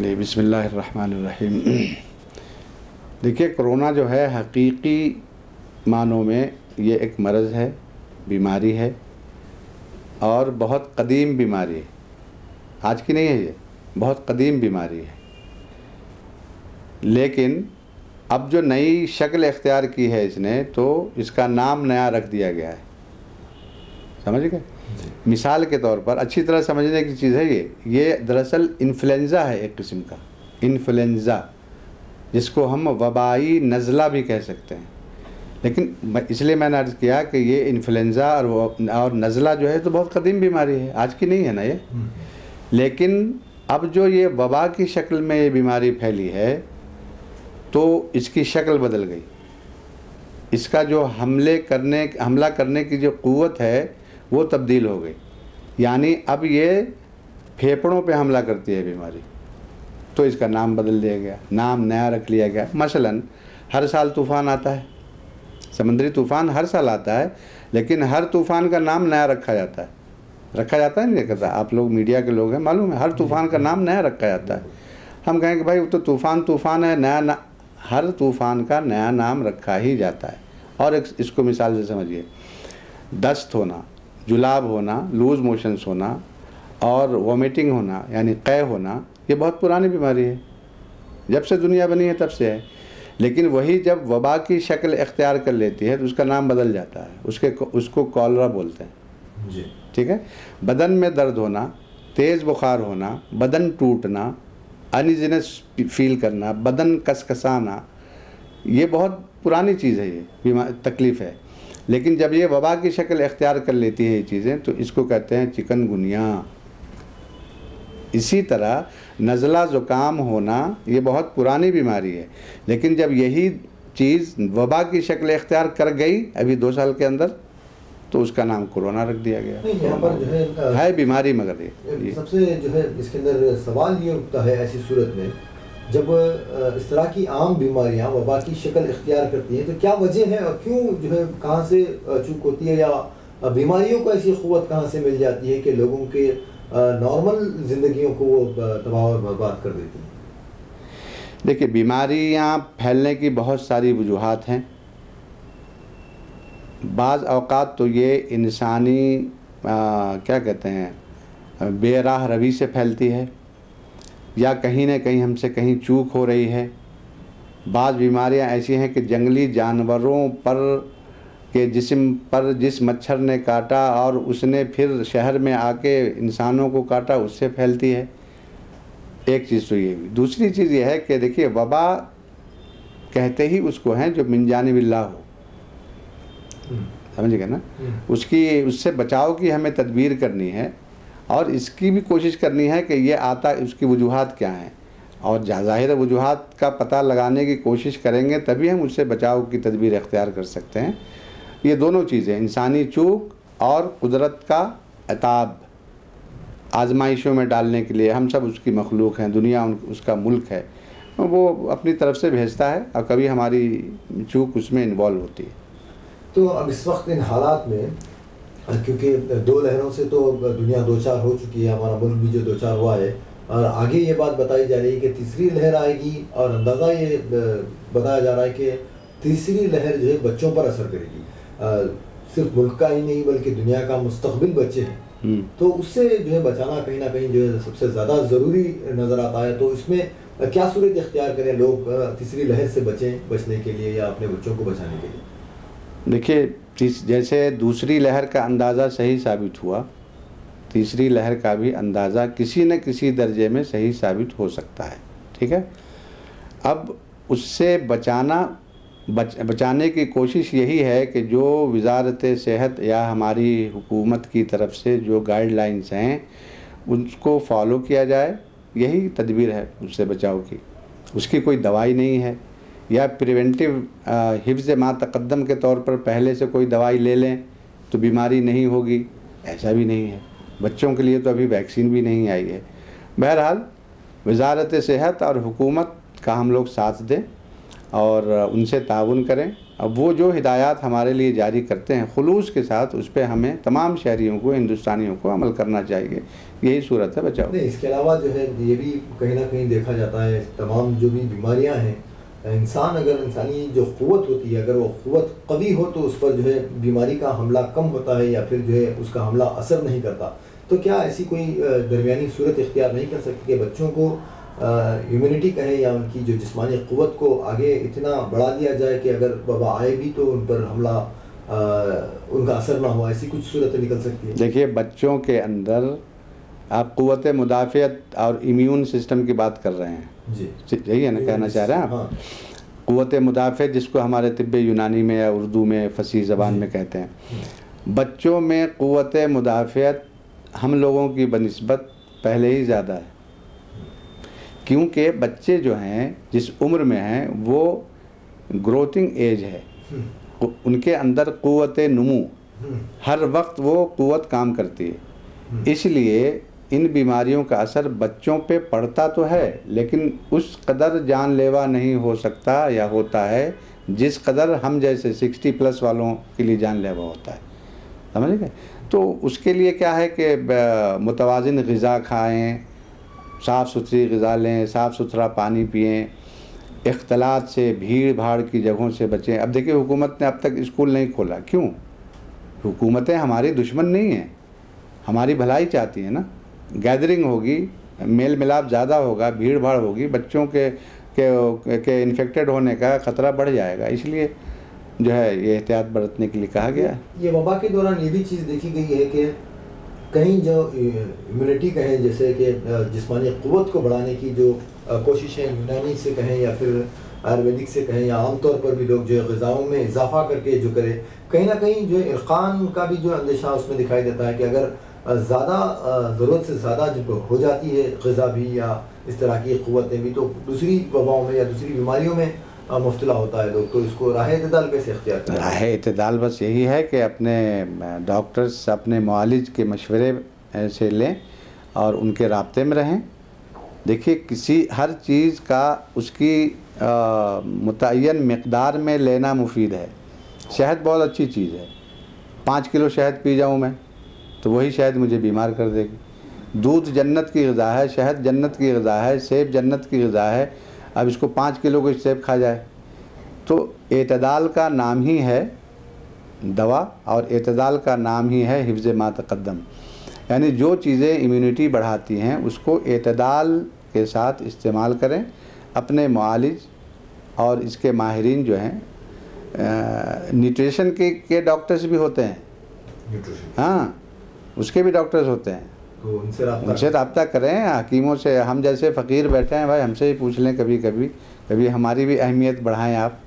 जी बिस्मिल्लाहिर्रहमानिर्रहीम। देखिए, कोरोना जो है हकीकी मानों में ये एक मर्ज़ है, बीमारी है और बहुत क़दीम बीमारी है। आज की नहीं है, ये बहुत क़दीम बीमारी है। लेकिन अब जो नई शक्ल इख्तियार की है इसने, तो इसका नाम नया रख दिया गया है। समझ गए? मिसाल के तौर पर अच्छी तरह समझने की चीज़ है ये दरअसल इन्फ्लुएंज़ा है, एक किस्म का इन्फ्लुएंज़ा, जिसको हम वबाई नज़ला भी कह सकते हैं। लेकिन इसलिए मैंने अर्ज़ किया कि ये इन्फ्लुएंज़ा और नज़ला जो है तो बहुत क़दीम बीमारी है, आज की नहीं है ना ये। लेकिन अब जो ये वबा की शक्ल में ये बीमारी फैली है तो इसकी शक्ल बदल गई। इसका जो हमला करने की जो क़ुव्वत है वो तब्दील हो गई। यानी अब ये फेफड़ों पे हमला करती है बीमारी, तो इसका नाम बदल दिया गया, नाम नया रख लिया गया। मसलन हर साल तूफ़ान आता है, समुद्री तूफ़ान हर साल आता है, लेकिन हर तूफ़ान का नाम नया रखा जाता है नहीं कहता। आप लोग मीडिया के लोग हैं, मालूम है, हर तूफ़ान का नाम नया रखा जाता है। हम कहें कि भाई वो तो तूफ़ान है, नया हर तूफ़ान का नया नाम रखा ही जाता है। और इसको मिसाल से समझिए, दस्त होना, जुलाब होना, लूज़ मोशंस होना और वॉमिटिंग होना यानी क़ै होना, ये बहुत पुरानी बीमारी है, जब से दुनिया बनी है तब से है। लेकिन वही जब वबा की शक्ल इख्तियार कर लेती है तो उसका नाम बदल जाता है, उसको कॉलरा बोलते हैं जी। ठीक है। बदन में दर्द होना, तेज़ बुखार होना, बदन टूटना, अनइज़नेस फील करना, बदन कसकसाना, ये बहुत पुरानी चीज़ है, ये तकलीफ़ है। लेकिन जब ये वबा की शक्ल इख्तियार कर लेती है ये चीज़ें, तो इसको कहते हैं चिकनगुनिया। इसी तरह नज़ला ज़ुकाम होना ये बहुत पुरानी बीमारी है, लेकिन जब यही चीज़ वबा की शक्ल इख्तियार कर गई अभी 2 साल के अंदर, तो उसका नाम कोरोना रख दिया गया। यहाँ पर जो है बीमारी, मगर ये सबसे जो है इसके अंदर सवाल ये उठता है, ऐसी सूरत में जब इस तरह की आम बीमारियां वबा की शक्ल इख्तियार करती हैं, तो क्या वजह है और क्यों जो है, कहाँ से चूक होती है, या बीमारियों को ऐसी क़ुव्वत कहाँ से मिल जाती है कि लोगों के नॉर्मल ज़िंदगियों को वो तबाह और बर्बाद कर देती हैं? देखिए, बीमारियां फैलने की बहुत सारी वजूहात हैं। बाज़ औक़ात तो ये इंसानी क्या कहते हैं, बेराह रवी से फैलती है, या कहीं न कहीं हमसे कहीं चूक हो रही है। बाज़ बीमारियां ऐसी हैं कि जंगली जानवरों पर के जिस्म पर जिस मच्छर ने काटा और उसने फिर शहर में आके इंसानों को काटा, उससे फैलती है। एक चीज़ तो ये हुई। दूसरी चीज़ ये है कि देखिए, वबा कहते ही उसको हैं जो मिन जानिबिल्लाह हो, समझ गए ना। उससे बचाव की हमें तदबीर करनी है और इसकी भी कोशिश करनी है कि ये आता, उसकी वजूहात क्या हैं, और ज़ाहिर वजूहात का पता लगाने की कोशिश करेंगे तभी हम उससे बचाव की तदबीर इख्तियार कर सकते हैं। ये दोनों चीज़ें, इंसानी चूक और कुदरत का अताब, आजमाइशों में डालने के लिए हम सब उसकी मखलूक हैं, दुनिया उसका मुल्क है, वो अपनी तरफ से भेजता है और कभी हमारी चूक उसमें इन्वॉल्व होती है। तो अब इस वक्त इन हालात में, क्योंकि 2 लहरों से तो दुनिया दो चार हो चुकी है, हमारा मुल्क भी जो दो चार हुआ है, और आगे ये बात बताई जा रही है कि तीसरी लहर आएगी, और अंदाज़ा ये बताया जा रहा है कि तीसरी लहर जो है बच्चों पर असर करेगी। सिर्फ मुल्क का ही नहीं बल्कि दुनिया का मुस्तकबिल बच्चे हैं, तो उससे जो है बचाना कहीं ना कहीं जो है सबसे ज़्यादा ज़रूरी नज़र आता है। तो इसमें क्या सूरत इख्तियार करें लोग तीसरी लहर से बचने के लिए या अपने बच्चों को बचाने के लिए? देखिए, जैसे दूसरी लहर का अंदाज़ा सही साबित हुआ, तीसरी लहर का भी अंदाज़ा किसी न किसी दर्जे में सही साबित हो सकता है। ठीक है। अब उससे बचाने की कोशिश यही है कि जो वज़ारत सेहत या हमारी हुकूमत की तरफ से जो गाइडलाइंस हैं उनको फॉलो किया जाए, यही तदबीर है उससे बचाव की। उसकी कोई दवाई नहीं है, या प्रिवेंटिव हिफ्ज़ मा तक़द्दम के तौर पर पहले से कोई दवाई ले लें तो बीमारी नहीं होगी, ऐसा भी नहीं है। बच्चों के लिए तो अभी वैक्सीन भी नहीं आई है। बहरहाल वज़ारत सेहत और हुकूमत का हम लोग साथ दें और उनसे ताउन करें। अब वो जो हिदायत हमारे लिए जारी करते हैं खुलूस के साथ, उस पर हमें तमाम शहरियों को, हिंदुस्तानियों को अमल करना चाहिए। यही सूरत है बचाव। नहीं, इसके अलावा जो है ये भी कहीं ना कहीं देखा जाता है, तमाम जो भी बीमारियां हैं, इंसान अगर इंसानी जो क़ुव्वत होती है, अगर वो क़ुव्वत कवी हो तो उस पर जो है बीमारी का हमला कम होता है, या फिर जो है उसका हमला असर नहीं करता। तो क्या ऐसी कोई दरमियानी सूरत इख्तियार नहीं कर सकती कि बच्चों को इम्यूनिटी कहें या उनकी जो जिस्मानी क़ुव्वत को आगे इतना बढ़ा दिया जाए कि अगर वबा आए भी तो उन पर हमला उनका असर ना हो, ऐसी कुछ सूरत निकल सकती है? देखिए, बच्चों के अंदर आप क़ुव्वत मुदाफ़ियत और इम्यून सिस्टम की बात कर रहे हैं जी, यही है ना कहना चाह रहे हैं आप? हाँ। क़ुव्वत मुदाफ़ियत जिसको हमारे तिब्बे यूनानी में या उर्दू में फ़सीह ज़बान में कहते हैं। बच्चों में क़ुव्वत मुदाफ़ियत हम लोगों की बनिस्बत पहले ही ज़्यादा है, क्योंकि बच्चे जो हैं जिस उम्र में हैं वो ग्रोथिंग एज है, उनके अंदर क़ुव्वत नुमू हर वक्त वो क़ुव्वत काम करती है। इसलिए इन बीमारियों का असर बच्चों पे पड़ता तो है, लेकिन उस कदर जानलेवा नहीं हो सकता या होता है जिस कदर हम जैसे 60+ वालों के लिए जानलेवा होता है। समझ गए? तो उसके लिए क्या है कि मुतवाज़िन ग़िज़ा खाएँ, साफ़ सुथरी ग़िज़ा लें, साफ़ सुथरा पानी पिएँ, इख्तलात से, भीड़ भाड़ की जगहों से बचें। अब देखिए, हुकूमत ने अब तक स्कूल नहीं खोला, क्यों? हुकूमतें हमारी दुश्मन नहीं हैं, हमारी भलाई चाहती हैं ना। गैदरिंग होगी, मेल मिलाप ज़्यादा होगा, भीड़ भाड़ होगी, बच्चों के इन्फेक्टेड होने का ख़तरा बढ़ जाएगा, इसलिए जो है ये एहतियात बरतने के लिए कहा गया है। ये वबा के दौरान ये भी चीज़ देखी गई है कि कहीं जो इम्यूनिटी कहें, जैसे कि जिस्मानी क़ुव्वत को बढ़ाने की जो कोशिशें यूनानी से कहें या फिर आयुर्वेदिक से कहें, या आमतौर पर भी लोग जो है ग़िज़ाओं में इजाफ़ा करके जो करें, कहीं ना कहीं जो है इरक़ान का भी जो अंदेशा उसमें दिखाई देता है कि अगर ज़्यादा ज़रूरत से ज़्यादा जब हो जाती है ग़िज़ा भी या इस तरह की क़ुव्वतें भी, तो दूसरी वबाओं में या दूसरी बीमारियों में मुब्तला होता है लोग। तो इसको राह इत्तेदाल कैसे इख्तियार करें? राह इत्तेदाल बस यही है कि अपने डॉक्टर्स, अपने मुआलिज के मशवरे से लें और उनके राब्ते में रहें। देखिए, किसी हर चीज़ का उसकी मुतय्यन मिक़दार में लेना मुफीद है। शहद बहुत अच्छी चीज़ है, 5 किलो शहद पी जाऊँ मैं तो वही शहद मुझे बीमार कर देगी। दूध जन्नत की ग़िज़ा है, शहद जन्नत की ग़िज़ा है, सेब जन्नत की ग़िज़ा है। अब इसको 5 किलो को सेब खा जाए तो एतदाल का नाम ही है दवा, और एतदाल का नाम ही है हिफ्ज़ मा तक़द्दम। यानी जो चीज़ें इम्यूनिटी बढ़ाती हैं उसको एतदाल के साथ इस्तेमाल करें। अपने मुआलिज और इसके माहिरीन जो हैं, न्यूट्रिशन के डॉक्टर्स भी होते हैं, हाँ, उसके भी डॉक्टर्स होते हैं, तो उनसे रब्ता करें। हकीमों से, हम जैसे फ़कीर बैठे हैं भाई, हमसे ही पूछ लें कभी कभी, कभी हमारी भी अहमियत बढ़ाएं आप,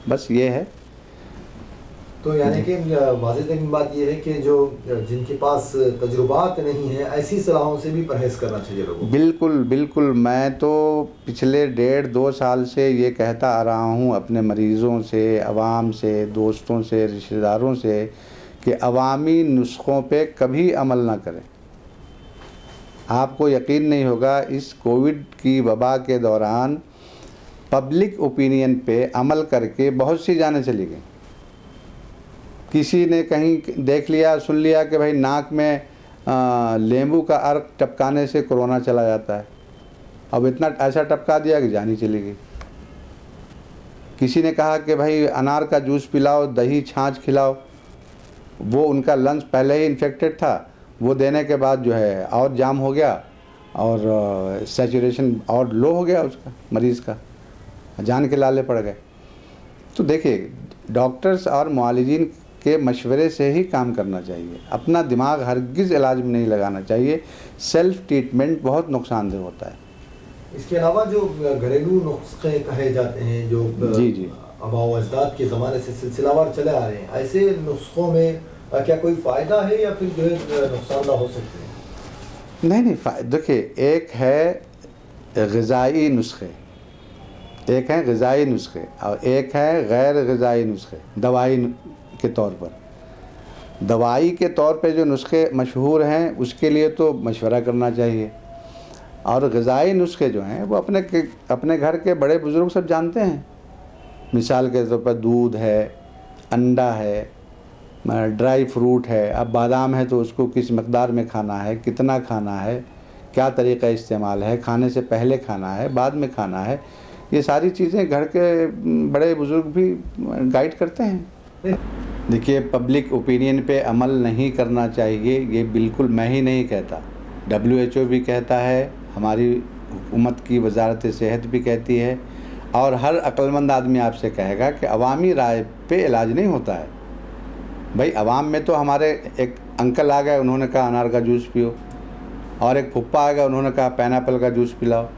बस ये है। तो यानी कि वाज़ेह बात ये है कि जो जिनके पास तजुर्बात नहीं है, ऐसी सलाहों से भी परहेज़ करना चाहिए लोगों को। बिल्कुल बिल्कुल, मैं तो पिछले 1.5-2 साल से ये कहता आ रहा हूँ अपने मरीज़ों से, अवाम से, दोस्तों से, रिश्तेदारों से कि अवामी नुस्ख़ों पे कभी अमल ना करें। आपको यकीन नहीं होगा, इस कोविड की वबा के दौरान पब्लिक ओपिनियन पे अमल करके बहुत सी जानें चली गई। किसी ने कहीं देख लिया, सुन लिया कि भाई नाक में लेंबू का अर्क टपकाने से कोरोना चला जाता है, अब इतना ऐसा टपका दिया कि जान ही चली गई। किसी ने कहा कि भाई अनार का जूस पिलाओ, दही छाछ खिलाओ, वो उनका लंग्स पहले ही इन्फेक्टेड था, वो देने के बाद जो है और जाम हो गया और सैचुरेशन और लो हो गया उसका, मरीज़ का, जान के लाले पड़ गए। तो देखिए, डॉक्टर्स और मुआलिजीन के मशवरे से ही काम करना चाहिए, अपना दिमाग हरगिज़ इलाज में नहीं लगाना चाहिए। सेल्फ़ ट्रीटमेंट बहुत नुकसानदेह होता है। इसके अलावा जो घरेलू नुस्खे कहे जाते हैं, जो जी आबाओ अजदाद के ज़माने से सिलसिलावार चले आ रहे हैं, ऐसे नुस्खों में क्या कोई फ़ायदा है या फिर जो है नुकसानदाह हो सकते हैं? नहीं, देखिए, एक है ग़िज़ाई नुस्खे, एक है ग़िज़ाई नुस्खे और एक है गैर ग़िज़ाई नुस्खे। दवाई के तौर पर, दवाई के तौर पे जो नुस्खे मशहूर हैं उसके लिए तो मशवरा करना चाहिए, और ग़िज़ाई नुस्खे जो हैं वो अपने घर के बड़े बुज़ुर्ग सब जानते हैं। मिसाल के तौर पर दूध है, अंडा है, ड्राई फ्रूट है, अब बादाम है तो उसको किस मकदार में खाना है, कितना खाना है, क्या तरीक़ा इस्तेमाल है, खाने से पहले खाना है, बाद में खाना है, ये सारी चीज़ें घर के बड़े बुज़ुर्ग भी गाइड करते हैं। देखिए, पब्लिक ओपिनियन पे अमल नहीं करना चाहिए, ये बिल्कुल मैं ही नहीं कहता, WHO भी कहता है, हमारी हुकूमत की वजारत सेहत भी कहती है, और हर अक्लमंद आदमी आपसे कहेगा कि अवामी राय पे इलाज नहीं होता है। भाई, अवाम में तो हमारे एक अंकल आ गए, उन्होंने कहा अनार का जूस पियो, और एक फुप्पा आ गया, उन्होंने कहा पाइनएप्पल का जूस पिलाओ,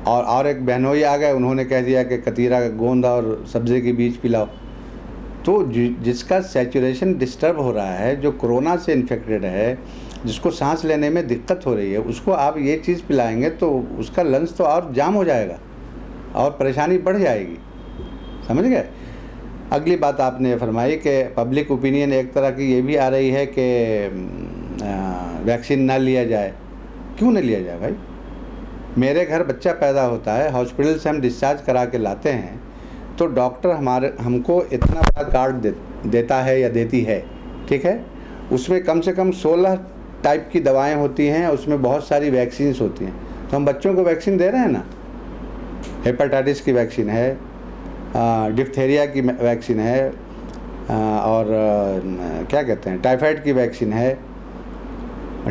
और एक बहनोई आ गए, उन्होंने कह दिया कि कतीरा का गोंद और सब्ज़ी के बीज पिलाओ। तो जिसका सैचुरेशन डिस्टर्ब हो रहा है, जो कोरोना से इन्फेक्टेड है, जिसको सांस लेने में दिक्कत हो रही है, उसको आप ये चीज़ पिलाएंगे तो उसका लंग्स तो और जाम हो जाएगा और परेशानी बढ़ जाएगी। समझ गए? अगली बात आपने फरमाई कि पब्लिक ओपिनियन एक तरह की ये भी आ रही है कि वैक्सीन ना लिया जाए। क्यों नहीं लिया जाए भाई? मेरे घर बच्चा पैदा होता है, हॉस्पिटल से हम डिस्चार्ज करा के लाते हैं, तो डॉक्टर हमको इतना बड़ा कार्ड देता है या देती है, ठीक है? उसमें कम से कम 16 टाइप की दवाएं होती हैं, उसमें बहुत सारी वैक्सीन्स होती हैं। तो हम बच्चों को वैक्सीन दे रहे हैं ना, हेपेटाइटिस की वैक्सीन है, डिप्थेरिया की वैक्सीन है, और क्या कहते हैं, टाइफाइड की वैक्सीन है,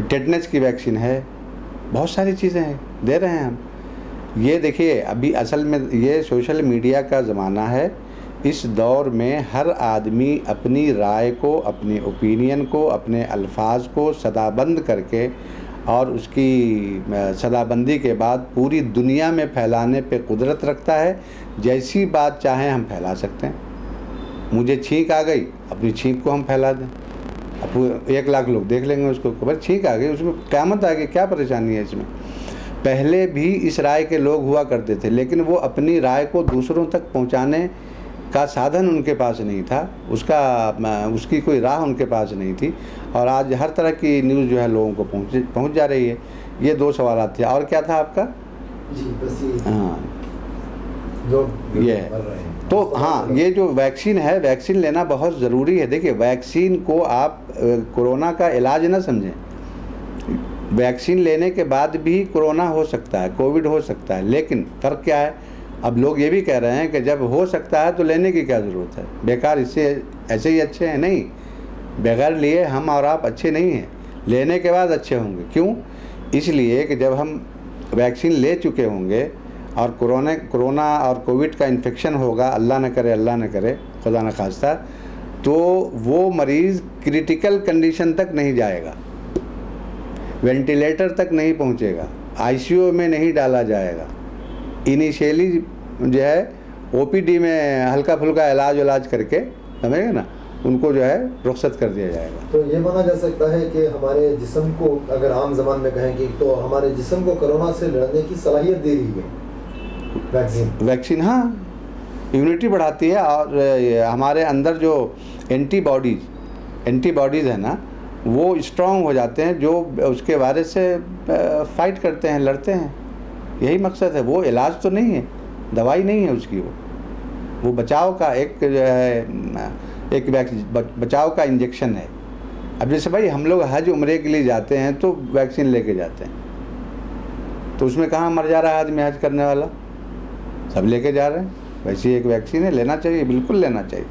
टेटनस की वैक्सीन है, बहुत सारी चीज़ें हैं, दे रहे हैं हम। ये देखिए, अभी असल में ये सोशल मीडिया का ज़माना है। इस दौर में हर आदमी अपनी राय को, अपनी ओपिनियन को, अपने अल्फाज को सदाबंद करके और उसकी सदाबंदी के बाद पूरी दुनिया में फैलाने पे कुदरत रखता है। जैसी बात चाहें हम फैला सकते हैं। मुझे छींक आ गई, अपनी छींक को हम फैला दें, अब 1 लाख लोग देख लेंगे उसको, बस छींक आ गई, उसमें क़यामत आ गई, क्या परेशानी है इसमें? पहले भी इस राय के लोग हुआ करते थे, लेकिन वो अपनी राय को दूसरों तक पहुंचाने का साधन उनके पास नहीं था, उसकी कोई राह उनके पास नहीं थी, और आज हर तरह की न्यूज़ जो है लोगों को पहुंच जा रही है। ये 2 सवाल थे, और क्या था आपका? जी बस ये, हाँ, ये है। तो हाँ, ये जो वैक्सीन है, वैक्सीन लेना बहुत ज़रूरी है। देखिए, वैक्सीन को आप कोरोना का इलाज ना समझें। वैक्सीन लेने के बाद भी कोरोना हो सकता है, कोविड हो सकता है, लेकिन फ़र्क क्या है? अब लोग ये भी कह रहे हैं कि जब हो सकता है तो लेने की क्या ज़रूरत है, बेकार, इससे ऐसे ही अच्छे हैं। नहीं, बगैर लिए हम और आप अच्छे नहीं हैं, लेने के बाद अच्छे होंगे। क्यों? इसलिए कि जब हम वैक्सीन ले चुके होंगे और कोरोना और कोविड का इन्फेक्शन होगा, अल्लाह न करे, खुदा न खास्ता, तो वो मरीज़ क्रिटिकल कंडीशन तक नहीं जाएगा, वेंटिलेटर तक नहीं पहुंचेगा, आईसीयू में नहीं डाला जाएगा। इनिशियली जो है ओपीडी में हल्का फुल्का इलाज करके, समझेंगे ना, उनको जो है रुख्सत कर दिया जाएगा। तो ये माना जा सकता है कि हमारे जिस्म को, अगर आम जबान में कहें कि, तो हमारे जिस्म को कोरोना से लड़ने की सलाहियत दे रही है वैक्सीन। हाँ, इम्यूनिटी बढ़ाती है, और हमारे अंदर जो एंटीबॉडीज़ है ना, वो स्ट्रॉन्ग हो जाते हैं, जो उसके वायरस से फाइट करते हैं, लड़ते हैं। यही मकसद है। वो इलाज तो नहीं है, दवाई नहीं है उसकी, वो बचाव का एक बचाव का इंजेक्शन है। अब जैसे भाई हम लोग हज उम्रे के लिए जाते हैं तो वैक्सीन लेके जाते हैं, तो उसमें कहाँ मर जा रहा है आदमी हज करने वाला? सब लेके जा रहे हैं। वैसे ही एक वैक्सीन है, लेना चाहिए, बिल्कुल लेना चाहिए।